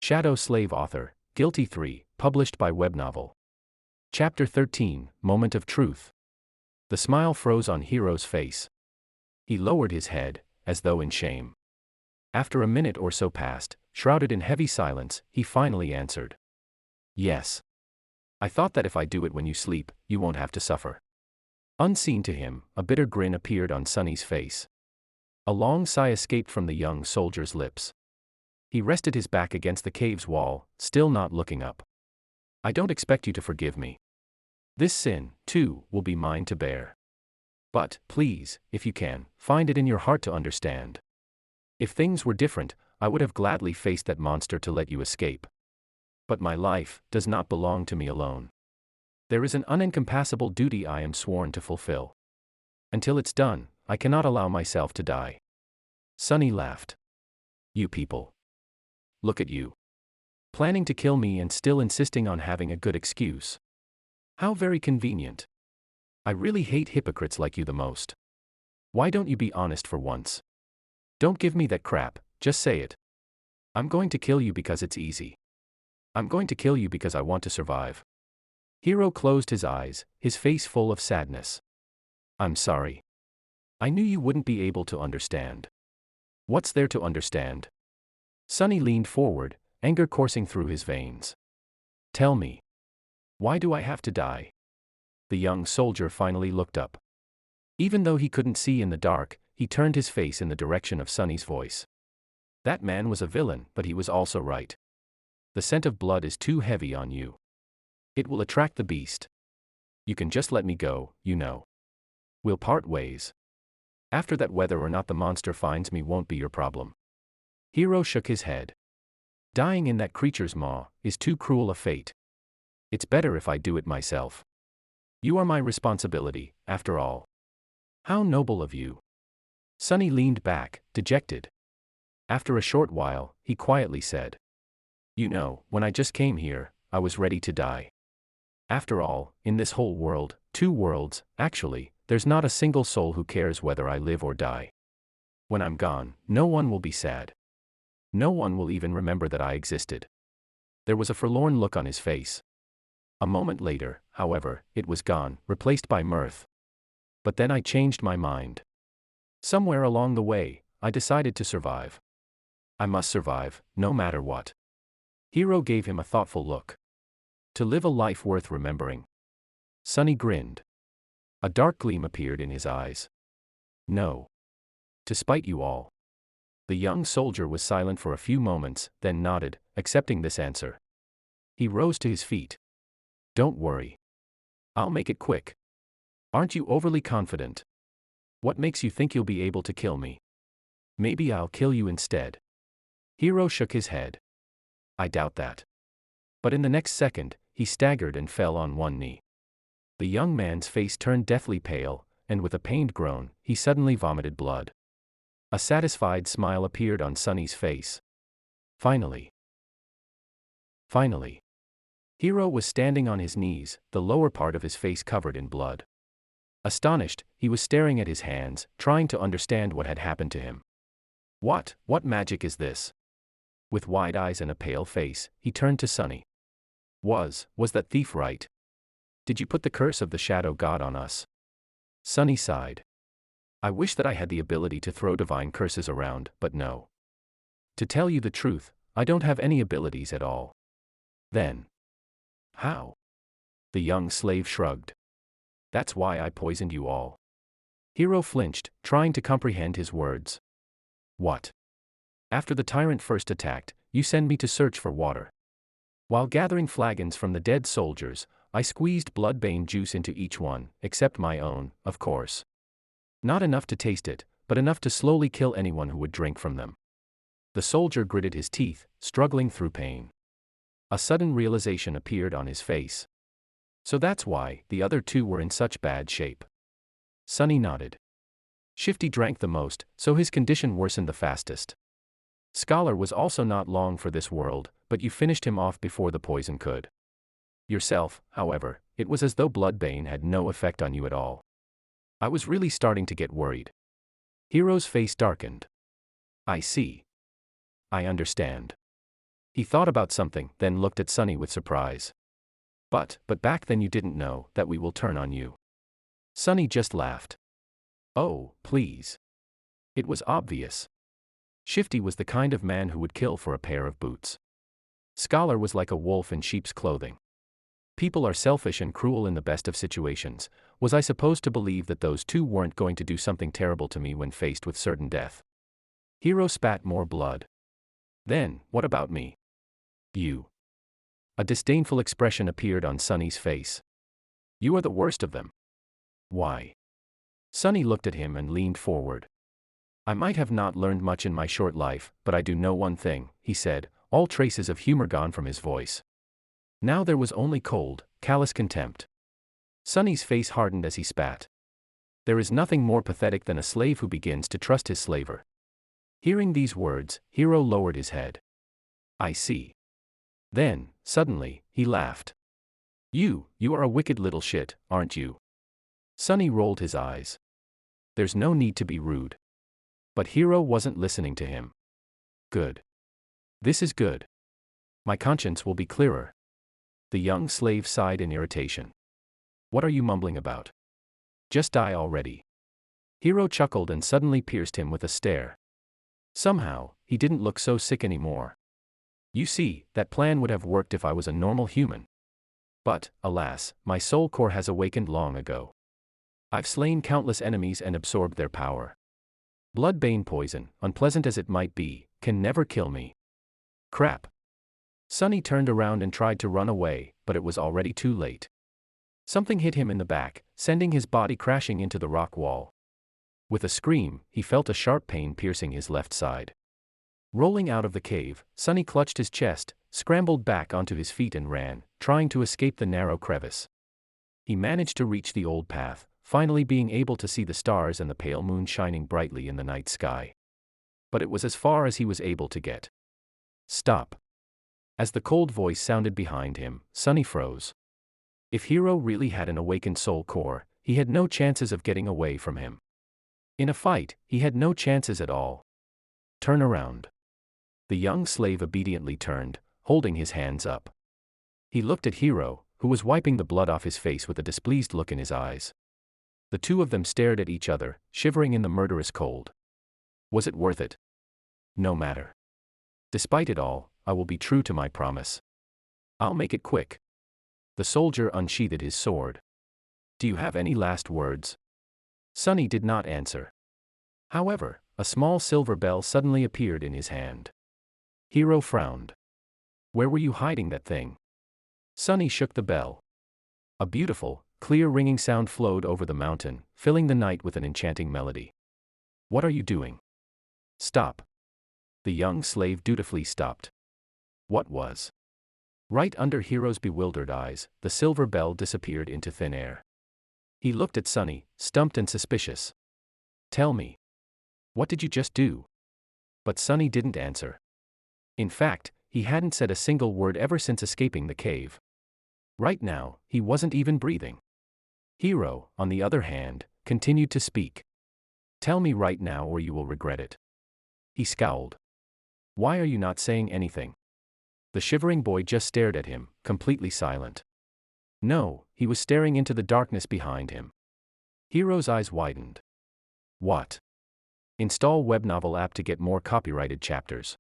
Shadowslave author, Guiltythree, published by Webnovel. Chapter 13, Moment of Truth. The smile froze on Hero's face. He lowered his head, as though in shame. After a minute or so passed, shrouded in heavy silence, he finally answered. Yes. I thought that if I do it when you sleep, you won't have to suffer. Unseen to him, a bitter grin appeared on Sunny's face. A long sigh escaped from the young soldier's lips. He rested his back against the cave's wall, still not looking up. I don't expect you to forgive me. This sin, too, will be mine to bear. But, please, if you can, find it in your heart to understand. If things were different, I would have gladly faced that monster to let you escape. But my life does not belong to me alone. There is an unencompassable duty I am sworn to fulfill. Until it's done, I cannot allow myself to die. Sunny laughed. You people. Look at you. Planning to kill me and still insisting on having a good excuse. How very convenient. I really hate hypocrites like you the most. Why don't you be honest for once? Don't give me that crap, just say it. I'm going to kill you because it's easy. I'm going to kill you because I want to survive. Hero closed his eyes, his face full of sadness. I'm sorry. I knew you wouldn't be able to understand. What's there to understand? Sunny leaned forward, anger coursing through his veins. Tell me. Why do I have to die? The young soldier finally looked up. Even though he couldn't see in the dark, he turned his face in the direction of Sunny's voice. That man was a villain, but he was also right. The scent of blood is too heavy on you. It will attract the beast. You can just let me go, you know. We'll part ways. After that, whether or not the monster finds me won't be your problem. Hero shook his head. Dying in that creature's maw is too cruel a fate. It's better if I do it myself. You are my responsibility, after all. How noble of you. Sunny leaned back, dejected. After a short while, he quietly said. You know, when I just came here, I was ready to die. After all, in this whole world, 2 worlds, actually, there's not a single soul who cares whether I live or die. When I'm gone, no one will be sad. No one will even remember that I existed. There was a forlorn look on his face. A moment later, however, it was gone, replaced by mirth. But then I changed my mind. Somewhere along the way, I decided to survive. I must survive, no matter what. Hero gave him a thoughtful look. To live a life worth remembering. Sunny grinned. A dark gleam appeared in his eyes. No. To spite you all. The young soldier was silent for a few moments, then nodded, accepting this answer. He rose to his feet. Don't worry. I'll make it quick. Aren't you overly confident? What makes you think you'll be able to kill me? Maybe I'll kill you instead. Hero shook his head. I doubt that. But in the next second, he staggered and fell on one knee. The young man's face turned deathly pale, and with a pained groan, he suddenly vomited blood. A satisfied smile appeared on Sunny's face. Finally. Finally. Hero was standing on his knees, the lower part of his face covered in blood. Astonished, he was staring at his hands, trying to understand what had happened to him. What magic is this? With wide eyes and a pale face, he turned to Sunny. Was that thief right? Did you put the curse of the shadow god on us? Sunny sighed. I wish that I had the ability to throw divine curses around, but no. To tell you the truth, I don't have any abilities at all. Then. How? The young slave shrugged. That's why I poisoned you all. Hero flinched, trying to comprehend his words. What? After the tyrant first attacked, you sent me to search for water. While gathering flagons from the dead soldiers, I squeezed bloodbane juice into each one, except my own, of course. Not enough to taste it, but enough to slowly kill anyone who would drink from them. The soldier gritted his teeth, struggling through pain. A sudden realization appeared on his face. So that's why the other 2 were in such bad shape. Sunny nodded. Shifty drank the most, so his condition worsened the fastest. Scholar was also not long for this world, but you finished him off before the poison could. Yourself, however, it was as though bloodbane had no effect on you at all. I was really starting to get worried. Hero's face darkened. I see. I understand. He thought about something, then looked at Sunny with surprise. But back then you didn't know that we will turn on you. Sunny just laughed. Oh, please. It was obvious. Shifty was the kind of man who would kill for a pair of boots. Scholar was like a wolf in sheep's clothing. People are selfish and cruel in the best of situations. Was I supposed to believe that those two weren't going to do something terrible to me when faced with certain death? Hero spat more blood. Then, what about me? You. A disdainful expression appeared on Sunny's face. You are the worst of them. Why? Sunny looked at him and leaned forward. I might have not learned much in my short life, but I do know one thing, he said, all traces of humor gone from his voice. Now there was only cold, callous contempt. Sunny's face hardened as he spat. There is nothing more pathetic than a slave who begins to trust his slaver. Hearing these words, Hero lowered his head. I see. Then, suddenly, he laughed. You are a wicked little shit, aren't you? Sunny rolled his eyes. There's no need to be rude. But Hero wasn't listening to him. Good. This is good. My conscience will be clearer. The young slave sighed in irritation. What are you mumbling about? Just die already. Hero chuckled and suddenly pierced him with a stare. Somehow, he didn't look so sick anymore. You see, that plan would have worked if I was a normal human. But, alas, my soul core has awakened long ago. I've slain countless enemies and absorbed their power. Bloodbane poison, unpleasant as it might be, can never kill me. Crap. Sunny turned around and tried to run away, but it was already too late. Something hit him in the back, sending his body crashing into the rock wall. With a scream, he felt a sharp pain piercing his left side. Rolling out of the cave, Sunny clutched his chest, scrambled back onto his feet and ran, trying to escape the narrow crevice. He managed to reach the old path, finally being able to see the stars and the pale moon shining brightly in the night sky. But it was as far as he was able to get. Stop. As the cold voice sounded behind him, Sunny froze. If Hero really had an awakened soul core, he had no chances of getting away from him. In a fight, he had no chances at all. Turn around. The young slave obediently turned, holding his hands up. He looked at Hero, who was wiping the blood off his face with a displeased look in his eyes. The two of them stared at each other, shivering in the murderous cold. Was it worth it? No matter. Despite it all, I will be true to my promise. I'll make it quick. The soldier unsheathed his sword. Do you have any last words? Sunny did not answer. However, a small silver bell suddenly appeared in his hand. Hero frowned. Where were you hiding that thing? Sunny shook the bell. A beautiful, clear ringing sound flowed over the mountain, filling the night with an enchanting melody. What are you doing? Stop. The young slave dutifully stopped. What was? Right under Hero's bewildered eyes, the silver bell disappeared into thin air. He looked at Sunny, stumped and suspicious. Tell me. What did you just do? But Sunny didn't answer. In fact, he hadn't said a single word ever since escaping the cave. Right now, he wasn't even breathing. Hero, on the other hand, continued to speak. Tell me right now or you will regret it. He scowled. Why are you not saying anything? The shivering boy just stared at him, completely silent. No, he was staring into the darkness behind him. Hero's eyes widened. What? Install Webnovel app to get more copyrighted chapters.